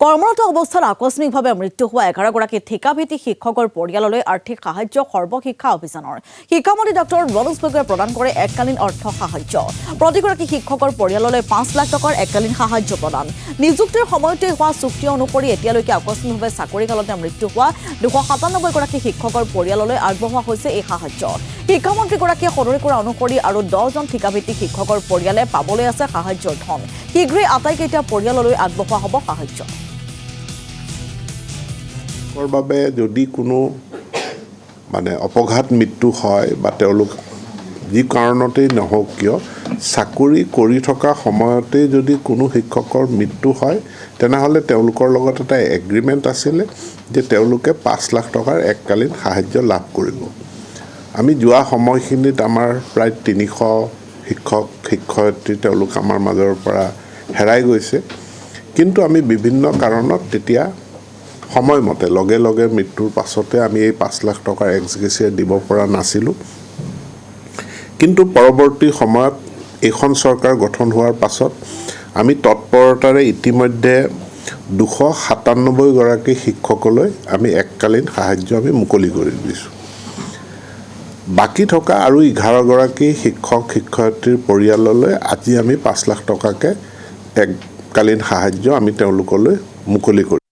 কৰ্মৰত অৱস্থাত আকস্মিকভাৱে মৃত্যু হোৱা 11গৰাকী ঠিকাভিত্তিক শিক্ষকৰ পৰিয়াললৈ আৰ্থিক সাহায্য সৰ্বশিক্ষা অভিযানৰ শিক্ষামন্ত্ৰী ডক্টৰ মনোজ পেগুৱে প্ৰদান কৰে এককালীন অৰ্থ সাহায্য। প্ৰতিগৰাকী শিক্ষকৰ পৰিয়াললৈ 5 লাখ টকাৰ এককালীন সাহায্য প্ৰদান। নিযুক্তিৰ সময়তে হোৱা চুক্তি অনুসৰি এতিয়ালৈকে আকস্মিকভাৱে চাকৰিকালতে মৃত্যু হোৱা 297গৰাকী শিক্ষকৰ পৰিয়াললৈ আগবঢ়োৱা হৈছে এই সাহায্য। শিক্ষামন্ত্ৰীগৰাকীয়ে সদৰি কৰা অনুসৰি আৰু 10জন ঠিকাভিত্তিক শিক্ষকৰ পৰিয়ালে পাবলৈ আছে সাহায্যৰ ধন। শীঘ্ৰেই আটাইকেইটা পৰিয়াললৈ আগবঢ়োৱা হ'ব সাহায্য। বাবে যদি কোনো অপঘাত মৃত্যু হয় বা তেওঁলোক যি কাৰণতেই নহওক কিয় চাকৰি কৰি থকা সময়তে যদি কোনো শিক্ষকৰ মৃত্যু হয় তেনেহ'লে তেওঁলোকৰ লগত এটা এগ্ৰিমেণ্ট আছিলে যে তেওঁলোকে 5 লাখ টকাৰ এককালীন সাহায্য লাভ কৰিব। আমি যোৱা সময়খিনিত আমাৰ প্ৰায় 300 শিক্ষক শিক্ষয়িত্ৰী তেওঁলোক আমাৰ মাজৰ পৰা হেৰাই গৈছে, কিন্তু আমি বিভিন্ন কাৰণত তেতিয়া সময়মতে লগে লগে মৃত্যুৰ পাছতে আমি এই 5 লাখ টকাৰ এক্সগ্ৰেছিয়া দিব পৰা নাছিলোঁ। কিন্তু পৰৱৰ্তী সময়ত এইখন চৰকাৰ গঠন হোৱাৰ পাছত আমি তৎপৰতাৰে ইতিমধ্যে 297গৰাকী শিক্ষকলৈ আমি এককালীন সাহায্য আমি মুকলি কৰি দিছোঁ। বাকী থকা আৰু 11গৰাকী শিক্ষক শিক্ষয়িত্ৰীৰ পৰিয়াললৈ আজি আমি 5 লাখ টকাকৈ এককালীন সাহায্য আমি তেওঁলোকলৈ মুকলি কৰিছোঁ।